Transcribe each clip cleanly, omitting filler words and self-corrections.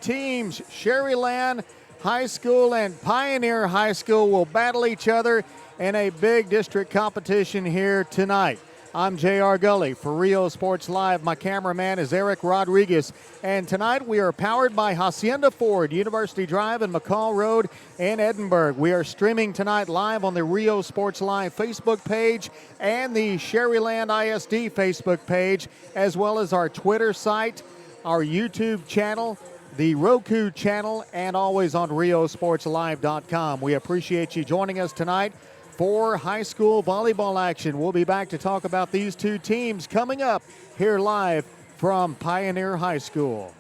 teams, Sharyland High School and Pioneer High School, will battle each other in a big district competition here tonight. I'm J.R. Gully for Rio Sports Live. My cameraman is Eric Rodriguez. And tonight we are powered by Hacienda Ford, University Drive and McCall Road in Edinburgh. We are streaming tonight live on the Rio Sports Live Facebook page and the Sharyland ISD Facebook page, as well as our Twitter site, our YouTube channel, the Roku channel, and always on riosportslive.com. We appreciate you joining us tonight for high school volleyball action. We'll be back to talk about these two teams coming up here live from Pioneer High School.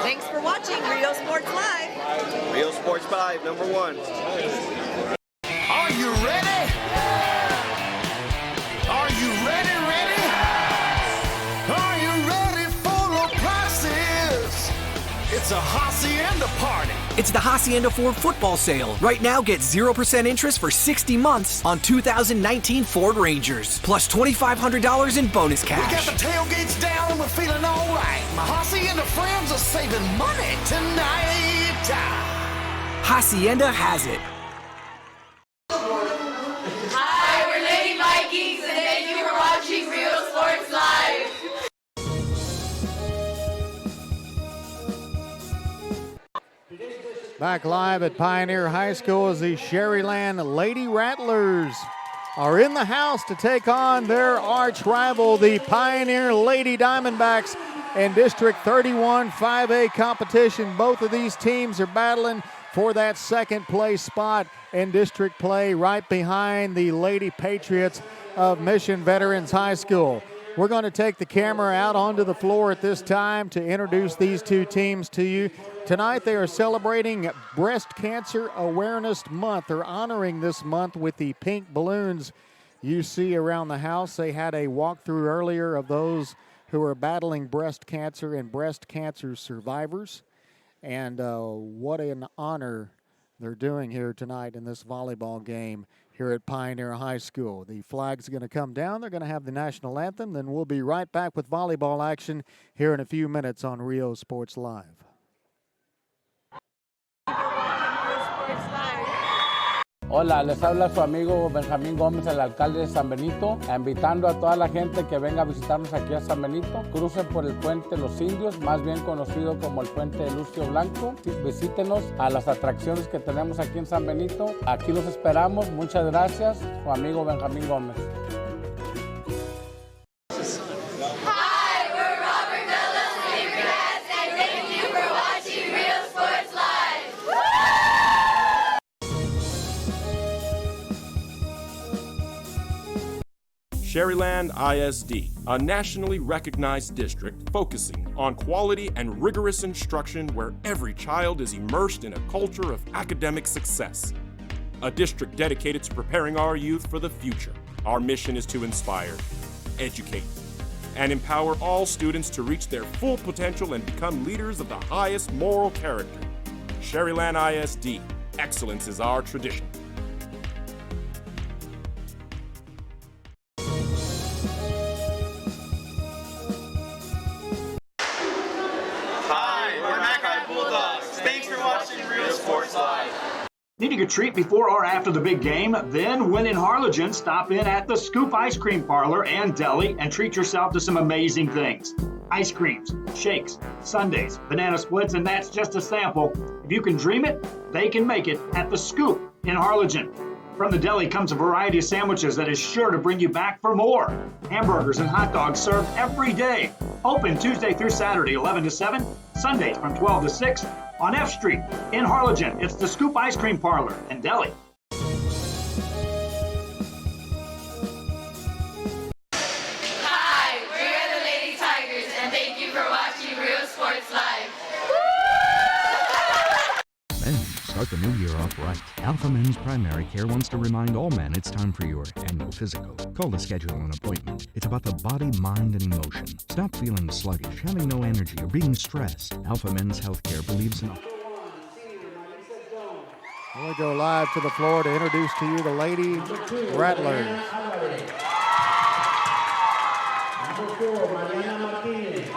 Thanks for watching Rio Sports Live. Rio Sports Live, number one. Are you ready? Are you ready? Are you ready for the prices? It's a Hacienda party. It's the Hacienda Ford football sale. Right now, get 0% interest for 60 months on 2019 Ford Rangers, plus $2,500 in bonus cash. We got the tailgates down and we're feeling all right. My Hacienda friends are saving money tonight. Hacienda has it. Hi, we're Lady Vikings, and thank you for watching Rio Sports Live. Back live at Pioneer High School as the Sharyland Lady Rattlers are in the house to take on their arch rival, the Pioneer Lady Diamondbacks, in District 31 5A competition. Both of these teams are battling for that second place spot in district play, right behind the Lady Patriots of Mission Veterans High School. We're going to take the camera out onto the floor at this time to introduce these two teams to you. Tonight they are celebrating Breast Cancer Awareness Month. They're honoring this month with the pink balloons you see around the house. They had a walkthrough earlier of those who are battling breast cancer and breast cancer survivors. And what an honor they're doing here tonight in this volleyball game here at Pioneer High School. The flag's going to come down. They're going to have the national anthem. Then we'll be right back with volleyball action here in a few minutes on Rio Sports Live. Hola, les habla su amigo Benjamín Gómez, el alcalde de San Benito, invitando a toda la gente que venga a visitarnos aquí a San Benito. Crucen por el puente Los Indios, más bien conocido como el puente de Lucio Blanco. Visítenos a las atracciones que tenemos aquí en San Benito. Aquí los esperamos. Muchas gracias, su amigo Benjamín Gómez. Sharyland ISD, a nationally recognized district focusing on quality and rigorous instruction where every child is immersed in a culture of academic success. A district dedicated to preparing our youth for the future. Our mission is to inspire, educate, and empower all students to reach their full potential and become leaders of the highest moral character. Sharyland ISD, excellence is our tradition. Needing a treat before or after the big game? Then, when in Harlingen, stop in at the Scoop Ice Cream Parlor and Deli and treat yourself to some amazing things. Ice creams, shakes, sundaes, banana splits, and that's just a sample. If you can dream it, they can make it at the Scoop in Harlingen. From the deli comes a variety of sandwiches that is sure to bring you back for more. Hamburgers and hot dogs served every day. Open Tuesday through Saturday, 11 to 7, Sundays from 12 to 6. On F Street in Harlingen, it's the Scoop Ice Cream Parlor and Deli. Hi, we're the Lady Tigers, and thank you for watching Real Sports Live. Men, start the new year off right. Alpha Men's Primary Care wants to remind all men it's time for your annual physical. Call to schedule an appointment. It's about the body, mind, and emotion. Stop feeling sluggish, having no energy, or being stressed. Alpha Men's Healthcare believes in... We'll go live to the floor to introduce to you the Lady Rattlers. Number 4, Mariana Martinez.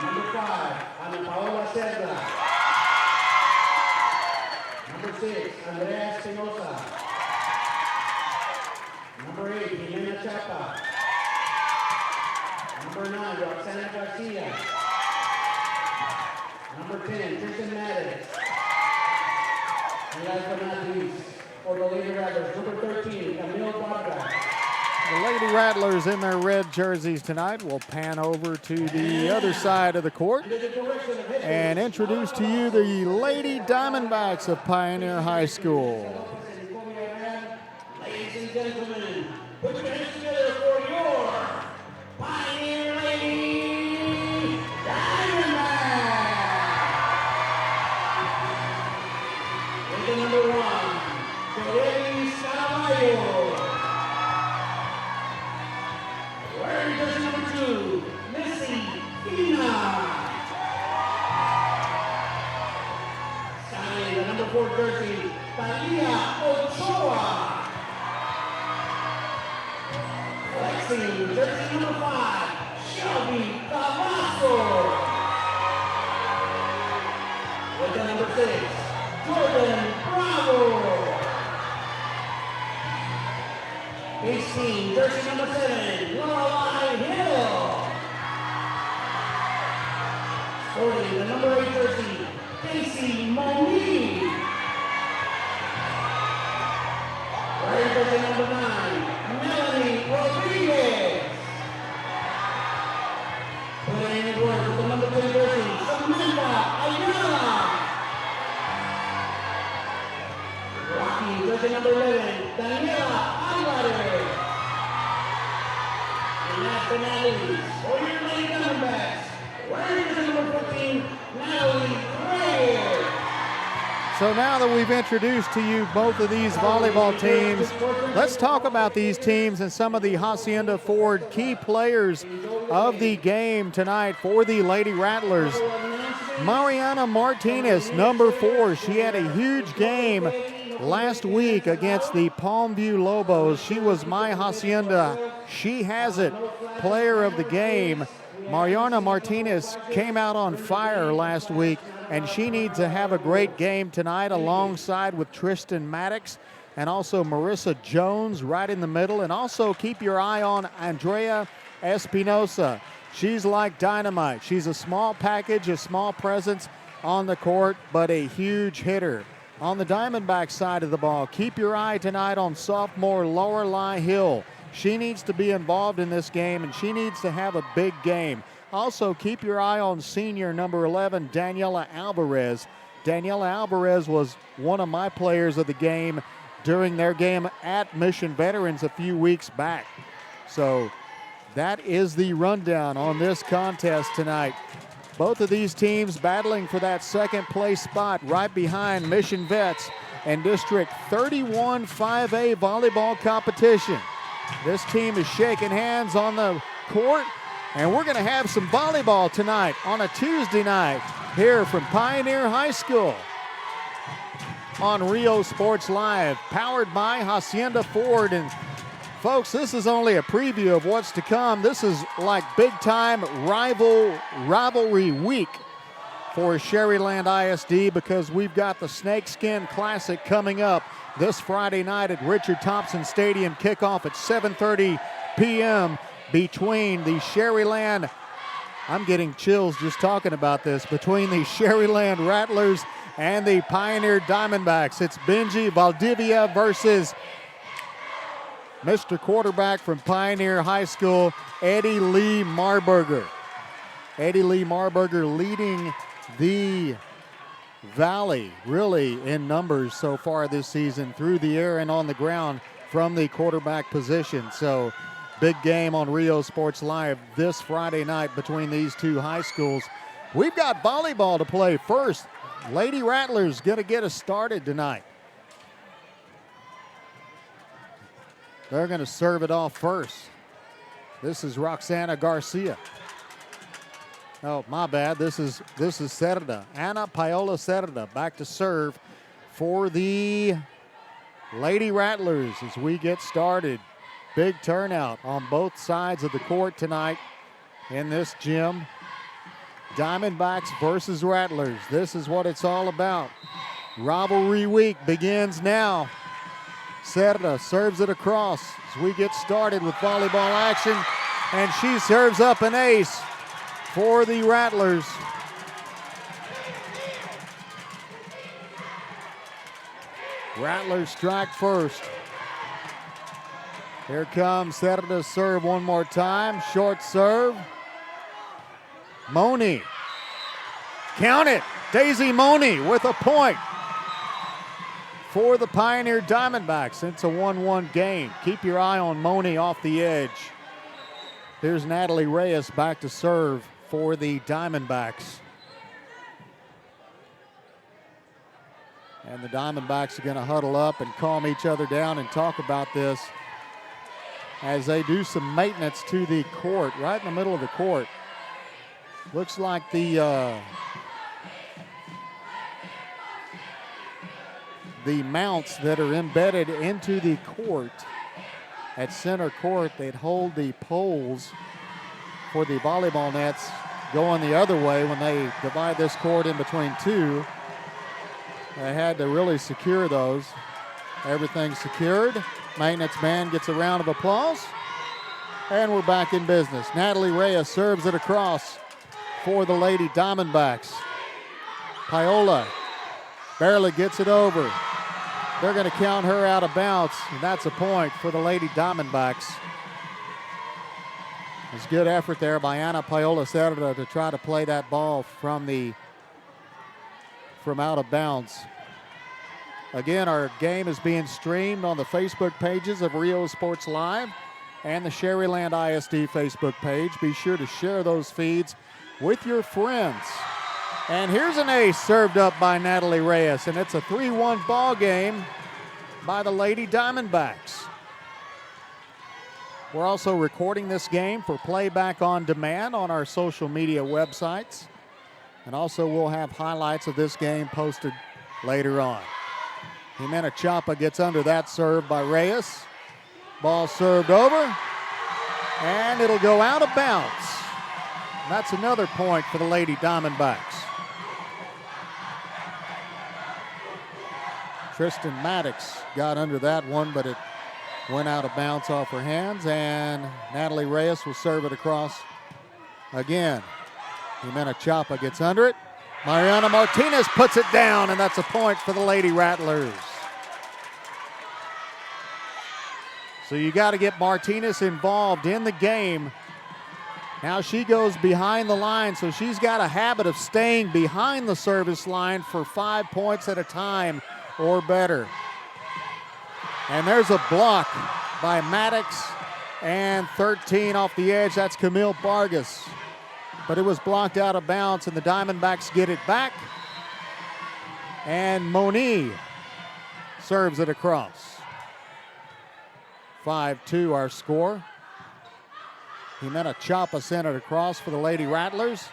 Number 5, Ana Paola Cerda. Number 6, Andrea Espinosa. Number 8, Jimena Chapa. Number 9, Roxana Garcia. Number 10, Tristan Maddox. And last but not least, for the Lady Rattlers, number 13, Camille Vargas. The Lady Rattlers in their red jerseys tonight will pan over to the other side of the court and introduce to you the Lady Diamondbacks of Pioneer High School. Ladies and gentlemen, put your hands together for your Pioneer Lady Diamondbacks. With the number 1, Joey Sarabayo. Wearing jersey number 2, Missy Fina. Signing the number 4 jersey, Talia Ochoa. Flexing jersey number 5, Shelby Cavasso. With the number 6, Jordan Bravo. 18, jersey number 7, Lorelai Hill. Sporting the number 8 jersey, Casey Monique. Wearing jersey number 9, Melanie Rodriguez. Putting in work with the number 3 jersey, Samantha Ayala. Rocking jersey number 11, Daniela Alvarez. And last but not least, for your Lady Diamondbacks, wearing jersey number 14, Natalie Reyes. So now that we've introduced to you both of these volleyball teams, let's talk about these teams and some of the Hacienda Ford key players of the game tonight for the Lady Rattlers. Mariana Martinez, number 4, she had a huge game last week against the Palmview Lobos. She was my Hacienda She Has It player of the game. Mariana Martinez came out on fire last week, and she needs to have a great game tonight alongside with Tristan Maddox and also Marissa Jones right in the middle. And also keep your eye on Andrea Espinosa. She's like dynamite. She's a small package, a small presence on the court, but a huge hitter. On the Diamondback side of the ball, keep your eye tonight on sophomore Lorelai Hill. She needs to be involved in this game, and she needs to have a big game. Also, keep your eye on senior number 11, Daniela Alvarez. Daniela Alvarez was one of my players of the game during their game at Mission Veterans a few weeks back. So that is the rundown on this contest tonight. Both of these teams battling for that second place spot right behind Mission Vets and District 31 5A volleyball competition. This team is shaking hands on the court, and we're going to have some volleyball tonight on a Tuesday night here from Pioneer High School on Rio Sports Live, powered by Hacienda Ford. And folks, this is only a preview of what's to come. This is like big-time rivalry week for Sharyland ISD, because we've got the Snakeskin Classic coming up this Friday night at Richard Thompson Stadium. Kickoff at 7:30 p.m. between the Sharyland I'm getting chills just talking about this, between the Sharyland Rattlers and the Pioneer Diamondbacks. It's Benji Valdivia versus Mr. Quarterback from Pioneer High School, Eddie Lee Marburger. Eddie Lee Marburger leading the Valley really in numbers so far this season, through the air and on the ground from the quarterback position. So big game on Rio Sports Live this Friday night between these two high schools. We've got volleyball to play first. Lady Rattlers going to get us started tonight. They're going to serve it off first. This is Roxana Garcia. Oh, my bad. This is Cerda. Ana Paola Cerda back to serve for the Lady Rattlers as we get started. Big turnout on both sides of the court tonight in this gym. Diamondbacks versus Rattlers. This is what it's all about. Rivalry week begins now. Cerda serves it across as we get started with volleyball action, and she serves up an ace for the Rattlers. Rattlers strike first. Here comes Cerda's serve one more time. Short serve. Moni. Count it. Daisy Moni with a point for the Pioneer Diamondbacks. It's a 1-1 game. Keep your eye on Moni off the edge. Here's Natalie Reyes back to serve for the Diamondbacks. And the Diamondbacks are going to huddle up and calm each other down and talk about this as they do some maintenance to the court, right in the middle of the court. Looks like the mounts that are embedded into the court at center court, they'd hold the poles for the volleyball nets going the other way when they divide this court in between two. They had to really secure those. Everything's secured. Maintenance man gets a round of applause. And we're back in business. Natalie Reyes serves it across for the Lady Diamondbacks. Paola barely gets it over. They're going to count her out of bounds, and that's a point for the Lady Diamondbacks. It's good effort there by Ana Paola Cerda to try to play that ball from out of bounds. Again, our game is being streamed on the Facebook pages of Rio Sports Live and the Sharyland ISD Facebook page. Be sure to share those feeds with your friends. And here's an ace served up by Natalie Reyes, and it's a 3-1 ball game by the Lady Diamondbacks. We're also recording this game for playback on demand on our social media websites. And also we'll have highlights of this game posted later on. Jimena Chapa gets under that serve by Reyes. Ball served over, and it'll go out of bounds. That's another point for the Lady Diamondbacks. Tristan Maddox got under that one, but it went out of bounds off her hands, and Natalie Reyes will serve it across again. Jimena Chapa gets under it. Mariana Martinez puts it down, and that's a point for the Lady Rattlers. So you got to get Martinez involved in the game. Now she goes behind the line, so she's got a habit of staying behind the service line for 5 points at a time or better. And there's a block by Maddox, and 13 off the edge. That's Camille Vargas. But it was blocked out of bounds, and the Diamondbacks get it back. And Moni serves it across. 5-2 our score. Jimena Chapa sent it across for the Lady Rattlers.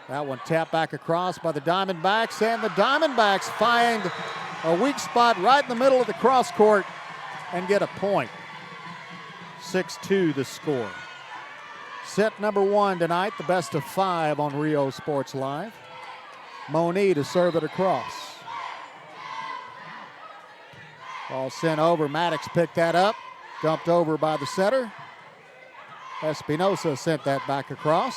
That one tapped back across by the Diamondbacks, and the Diamondbacks find a weak spot right in the middle of the cross court and get a point. 6-2 the score. Set number one tonight, the best of 5 on Rio Sports Live. Moni to serve it across. Ball sent over. Maddox picked that up. Dumped over by the setter. Espinosa sent that back across.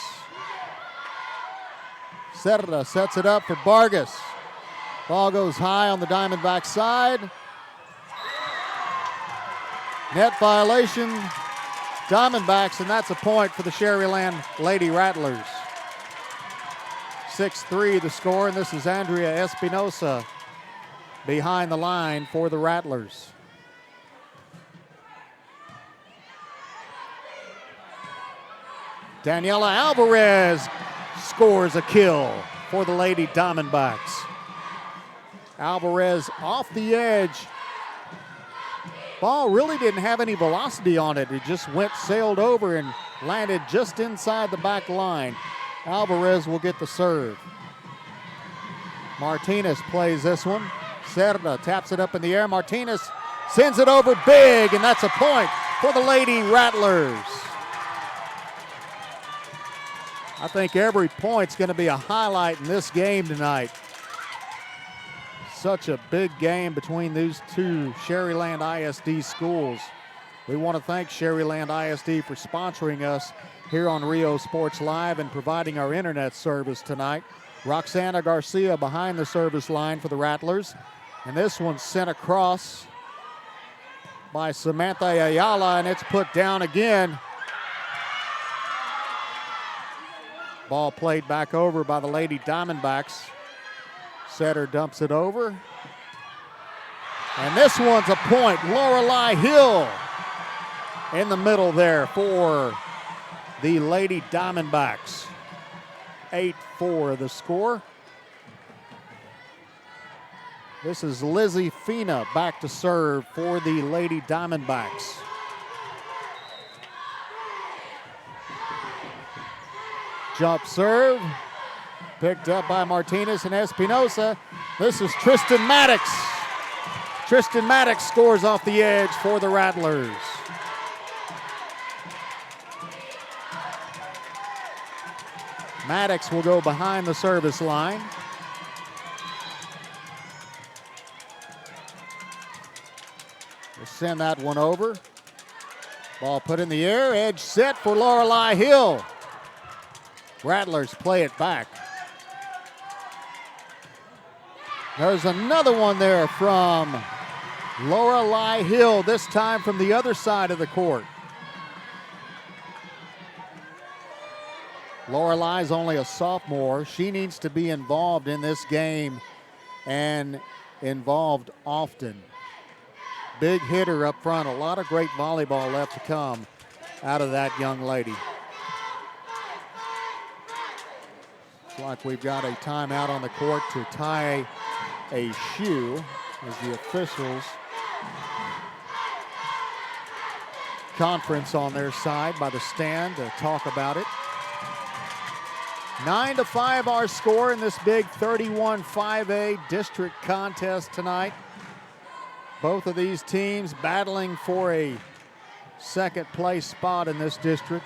Serra sets it up for Vargas. Ball goes high on the Diamondback side. Net violation, Diamondbacks, and that's a point for the Sharyland Lady Rattlers. 6-3 the score, and this is Andrea Espinosa behind the line for the Rattlers. Daniela Alvarez scores a kill for the Lady Diamondbacks. Alvarez off the edge. Ball really didn't have any velocity on it. It just sailed over and landed just inside the back line. Alvarez will get the serve. Martinez plays this one. Serra taps it up in the air. Martinez sends it over big, and that's a point for the Lady Rattlers. I think every point's going to be a highlight in this game tonight. Such a big game between these two Sharyland ISD schools. We want to thank Sharyland ISD for sponsoring us here on Rio Sports Live and providing our internet service tonight. Roxana Garcia behind the service line for the Rattlers. And this one's sent across by Samantha Ayala, and it's put down again. Ball played back over by the Lady Diamondbacks. Setter dumps it over. And this one's a point. Lorelei Hill in the middle there for the Lady Diamondbacks. 8-4 the score. This is Lizzie Fina back to serve for the Lady Diamondbacks. Jump serve, picked up by Martinez and Espinosa. This is Tristan Maddox. Tristan Maddox scores off the edge for the Rattlers. Maddox will go behind the service line. We'll send that one over. Ball put in the air, edge set for Lorelei Hill. Rattlers play it back. There's another one there from Lorelei Hill, this time from the other side of the court. Lorelei's only a sophomore. She needs to be involved in this game and involved often. Big hitter up front. A lot of great volleyball left to come out of that young lady. Looks like we've got a timeout on the court to tie a shoe as the officials conference on their side by the stand to talk about it. 9-5 our score in this big 31-5A district contest tonight. Both of these teams battling for a second place spot in this district.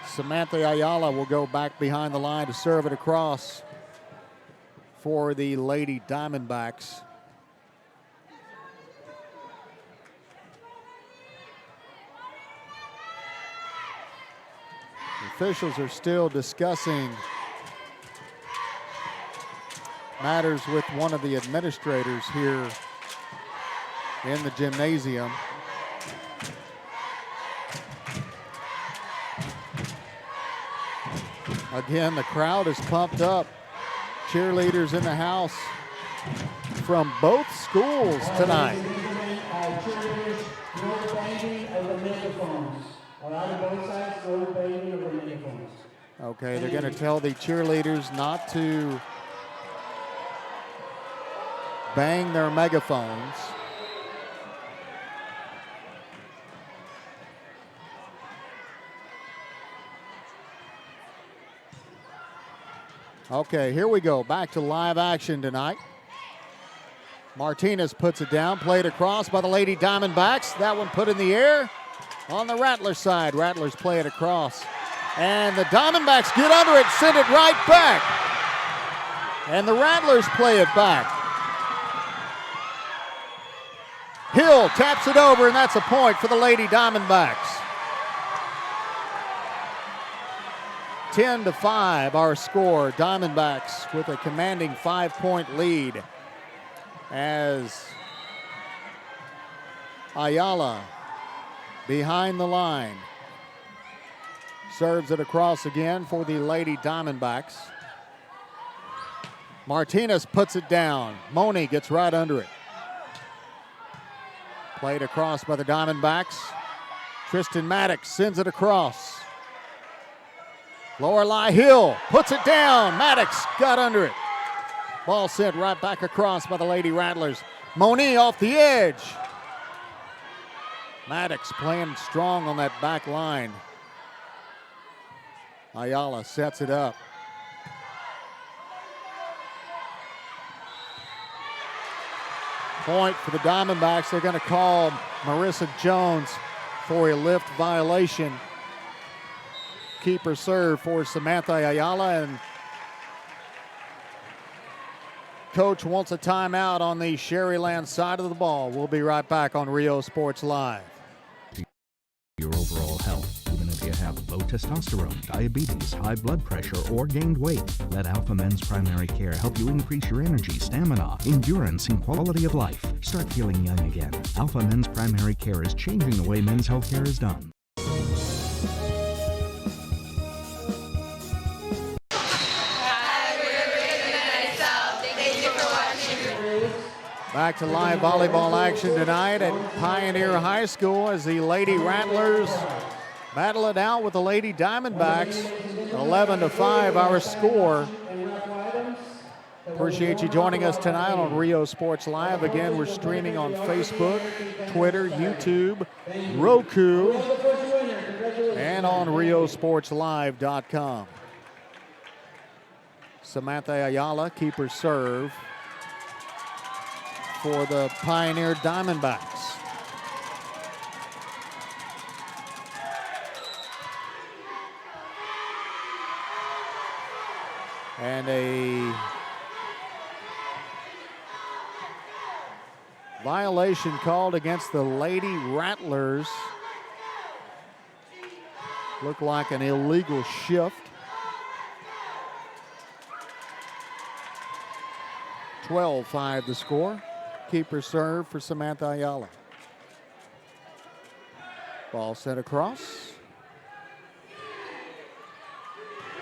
Samantha Ayala will go back behind the line to serve it across for the Lady Diamondbacks. The officials are still discussing matters with one of the administrators here in the gymnasium. Again, the crowd is pumped up. Cheerleaders in the house from both schools tonight. Okay, they're going to tell the cheerleaders not to bang their megaphones. Okay, here we go. Back to live action tonight. Martinez puts it down, played across by the Lady Diamondbacks. That one put in the air on the Rattler side. Rattlers play it across. And the Diamondbacks get under it, send it right back. And the Rattlers play it back. Hill taps it over, and that's a point for the Lady Diamondbacks. 10-5 our score. Diamondbacks with a commanding 5-point lead as Ayala behind the line. Serves it across again for the Lady Diamondbacks. Martinez puts it down. Moni gets right under it. Played across by the Diamondbacks. Tristan Maddox sends it across. Lorelei Hill puts it down. Maddox got under it. Ball sent right back across by the Lady Rattlers. Moni off the edge. Maddox playing strong on that back line. Ayala sets it up. Point for the Diamondbacks. They're going to call Marissa Jones for a lift violation. Keeper serve for Samantha Ayala, and coach wants a timeout on the Sharyland side of the ball. We'll be right back on Rio Sports Live. Your overall health, even if you have low testosterone, diabetes, high blood pressure, or gained weight. Let Alpha Men's Primary Care help you increase your energy, stamina, endurance, and quality of life. Start feeling young again. Alpha Men's Primary Care is changing the way men's health care is done. Back to live volleyball action tonight at Pioneer High School as the Lady Rattlers battle it out with the Lady Diamondbacks. 11-5 our score. Appreciate you joining us tonight on Rio Sports Live. Again, we're streaming on Facebook, Twitter, YouTube, Roku, and on riosportslive.com. Samantha Ayala, keeper serve for the Pioneer Diamondbacks. And a violation called against the Lady Rattlers. Looked like an illegal shift. 12-5 the score. Keeper serve for Samantha Ayala. Ball sent across.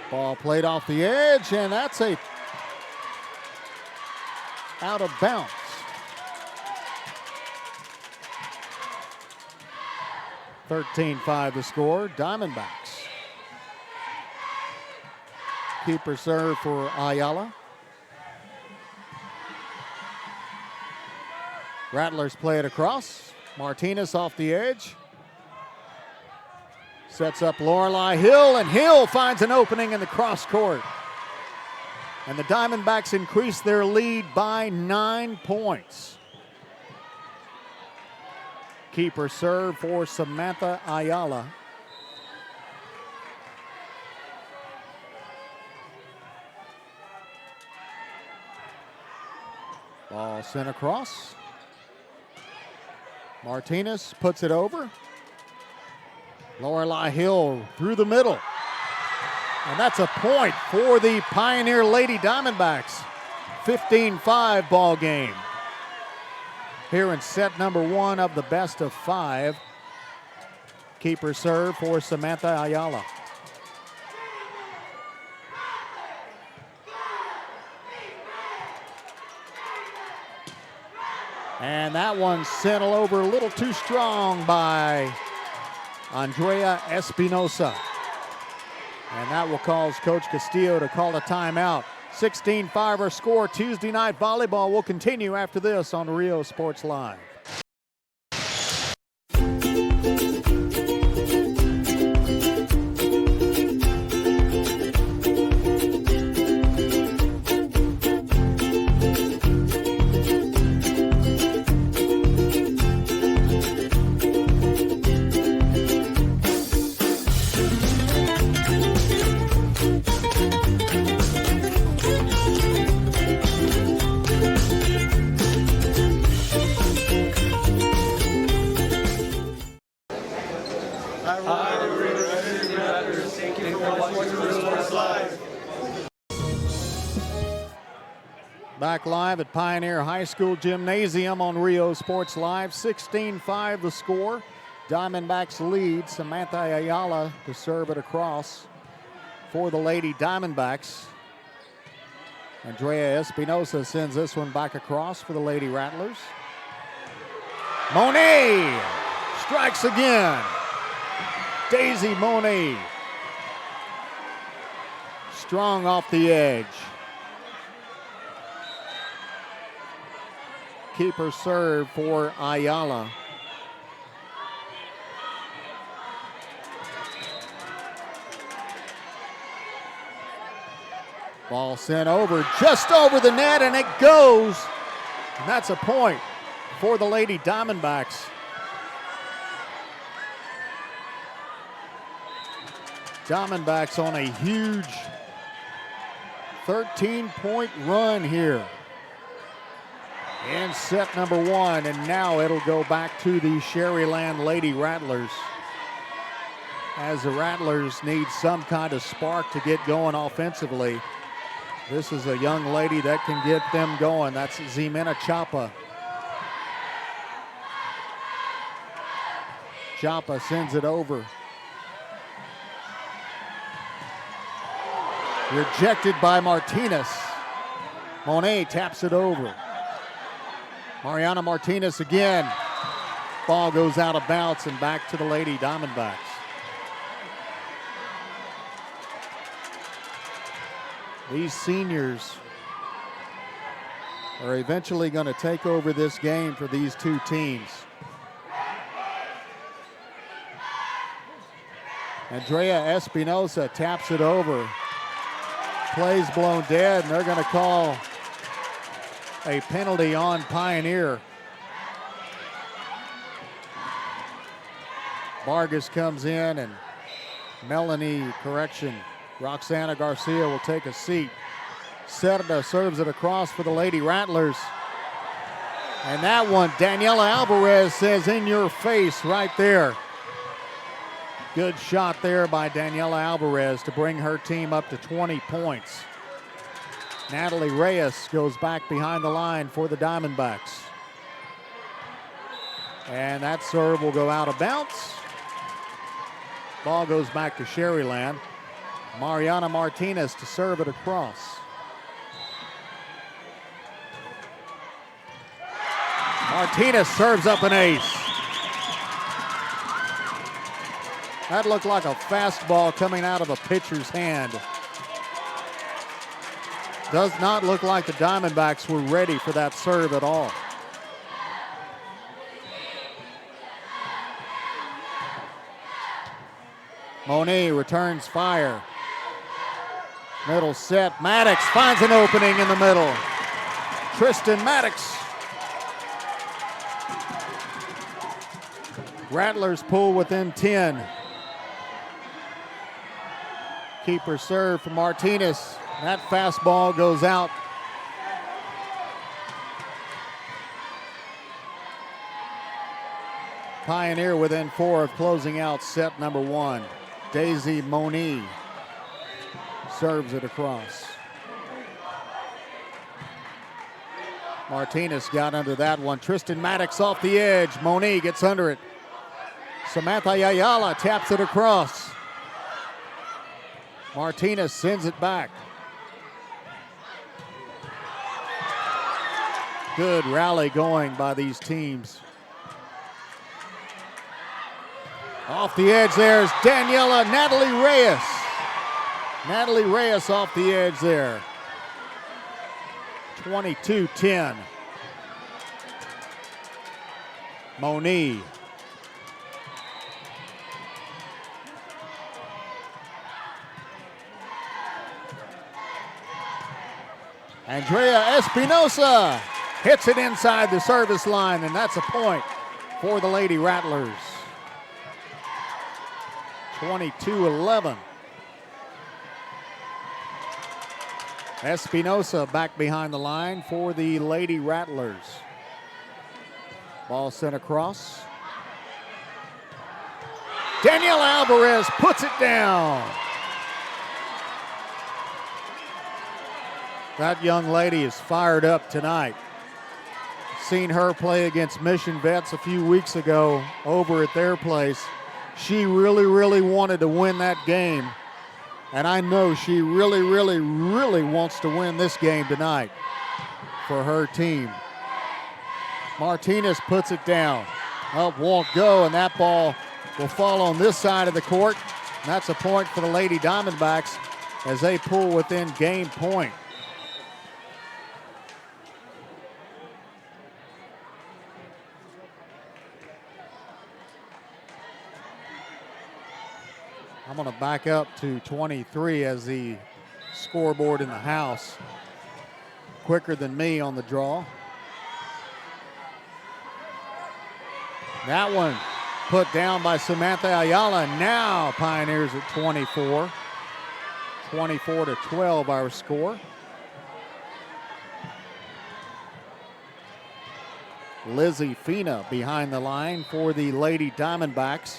Ball played off the edge, and that's a out of bounds. (13-5 the score. Diamondbacks. Keeper serve for Ayala. Rattlers play it across. Martinez off the edge. Sets up Lorelei Hill, and Hill finds an opening in the cross court. And the Diamondbacks increase their lead by 9 points. Keeper serve for Samantha Ayala. Ball sent across. Martinez puts it over. Lorelei Hill through the middle. And that's a point for the Pioneer Lady Diamondbacks. 15-5 ball game. Here in set number 1 of the best of 5. Keeper serve for Samantha Ayala. And that one sent over a little too strong by Andrea Espinosa. And that will cause Coach Castillo to call a timeout. 16-5 our score. Tuesday night volleyball will continue after this on Rio Sports Live. Back live at Pioneer High School Gymnasium on Rio Sports Live. 16-5 the score. Diamondbacks lead. Samantha Ayala to serve it across for the Lady Diamondbacks. Andrea Espinosa sends this one back across for the Lady Rattlers. Monet strikes again. Daisy Monet. Strong off the edge. Keeper serve for Ayala. Ball sent over, just over the net, and it goes. And that's a point for the Lady Diamondbacks. Diamondbacks on a huge 13-point run here in set number one, and now it'll go back to the Sharyland Lady Rattlers as the Rattlers need some kind of spark to get going offensively. This is a young lady that can get them going. That's Ximena Chapa. Chapa sends it over. Rejected by Martinez. Monet taps it over. Mariana Martinez again. Ball goes out of bounds and back to the Lady Diamondbacks. These seniors are eventually going to take over this game for these two teams. Andrea Espinosa taps it over. Play's blown dead, and they're going to call a penalty on Pioneer. Vargas comes in, and Roxana Garcia will take a seat. Cerda serves it across for the Lady Rattlers. And that one, Daniela Alvarez says, in your face right there. Good shot there by Daniela Alvarez to bring her team up to 20 points. Natalie Reyes goes back behind the line for the Diamondbacks. And that serve will go out of bounds. Ball goes back to Sharyland. Mariana Martinez to serve it across. Martinez serves up an ace. That looked like a fastball coming out of a pitcher's hand. Does not look like the Diamondbacks were ready for that serve at all. Monet returns fire. Middle set, Maddox finds an opening in the middle. Tristan Maddox. Rattlers pull within 10. Keeper serve for Martinez. That fastball goes out. Pioneer within 4 of closing out set number 1. Daisy Moni serves it across. Martinez got under that one. Tristan Maddox off the edge. Moni gets under it. Samantha Ayala taps it across. Martinez sends it back. Good rally going by these teams. Off the edge there is Natalie Reyes. Natalie Reyes off the edge there. 22-10. Moni. Andrea Espinosa hits it inside the service line, and that's a point for the Lady Rattlers. 22-11. Espinosa back behind the line for the Lady Rattlers. Ball sent across. Danielle Alvarez puts it down. That young lady is fired up tonight. Seen her play against Mission Vets a few weeks ago over at their place. She really, really wanted to win that game. And I know she really, really, really wants to win this game tonight for her team. Martinez puts it down. Up won't go, and that ball will fall on this side of the court. And that's a point for the Lady Diamondbacks as they pull within game point. I'm going to back up to 23 as the scoreboard in the house. Quicker than me on the draw. That one put down by Samantha Ayala. Now Pioneers at 24. 24-12 our score. Lizzie Fina behind the line for the Lady Diamondbacks.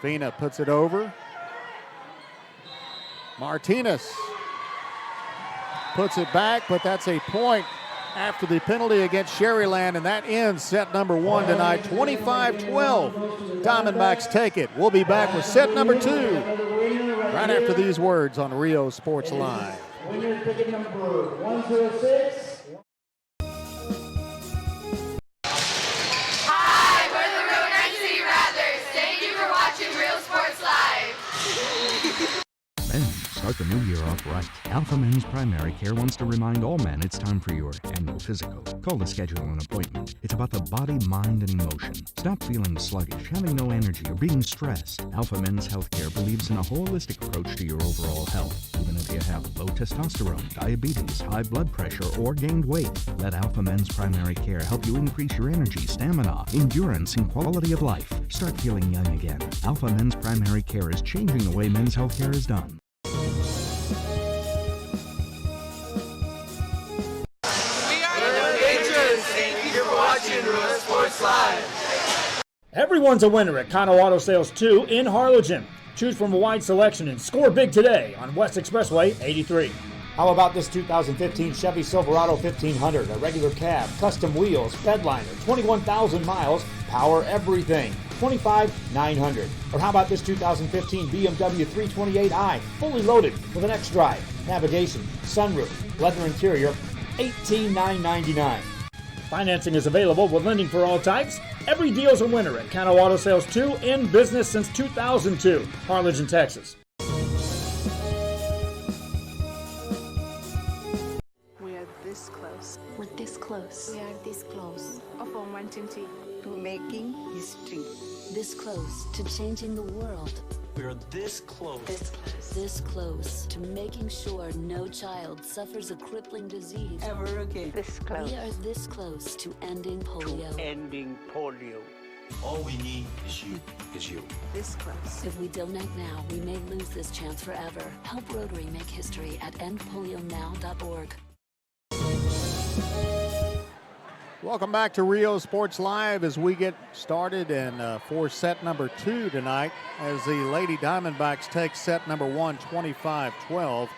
Fina puts it over. Martinez puts it back, but that's a point after the penalty against Sharyland, and that ends set number one tonight, 25-12. Diamondbacks take it. We'll be back with set number two right after these words on Rio Sports Live. Winner ticket number 106. Men, start the new year off right. Alpha Men's Primary Care wants to remind all men it's time for your annual physical. Call to schedule an appointment. It's about the body, mind, and emotion. Stop feeling sluggish, having no energy, or being stressed. Alpha Men's Healthcare believes in a holistic approach to your overall health. Even if you have low testosterone, diabetes, high blood pressure, or gained weight, let Alpha Men's Primary Care help you increase your energy, stamina, endurance, and quality of life. Start feeling young again. Alpha Men's Primary Care is changing the way men's healthcare is done. Everyone's a winner at Kano Auto Sales 2 in Harlingen. Choose from a wide selection and score big today on West Expressway 83. How about this 2015 Chevy Silverado 1500, a regular cab, custom wheels, bedliner, 21,000 miles, power everything, $25,900. Or how about this 2015 BMW 328i, fully loaded with an X-Drive, navigation, sunroof, leather interior, $18,999. Financing is available with lending for all types. Every deal's a winner at Kano Auto Sales 2, in business since 2002, Harlingen, Texas. We are this close. We're this close. We are this close. Of wanting to making history. This close to changing the world. We are this close. This close. This close to making sure no child suffers a crippling disease ever again. This close. We are this close to ending polio. Ending polio. All we need is you. This close. If we don't act now, we may lose this chance forever. Help Rotary make history at endpolionow.org. Welcome back to Rio Sports Live as we get started and for set number two tonight as the Lady Diamondbacks take set number one, 25-12.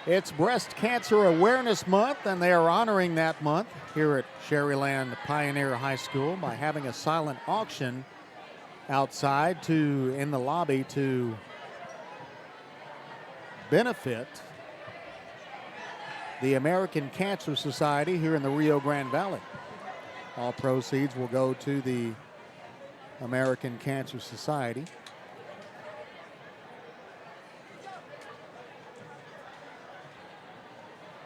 It's Breast Cancer Awareness Month, and they are honoring that month here at Sharyland Pioneer High School by having a silent auction outside in the lobby to benefit the American Cancer Society here in the Rio Grande Valley. All proceeds will go to the American Cancer Society.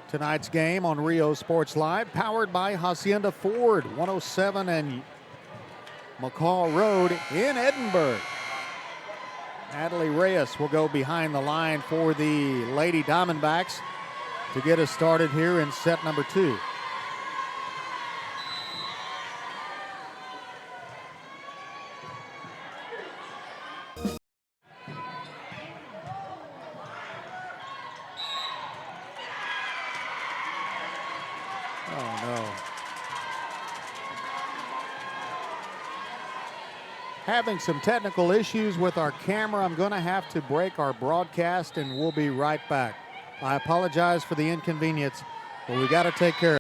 Tonight's game on Rio Sports Live, powered by Hacienda Ford, 107 and McCall Road in Edinburgh. Natalie Reyes will go behind the line for the Lady Diamondbacks to get us started here in set number two. Oh no. having some technical issues with our camera. I'm going to have to break our broadcast, and we'll be right back. I apologize for the inconvenience, but we got to take care of it.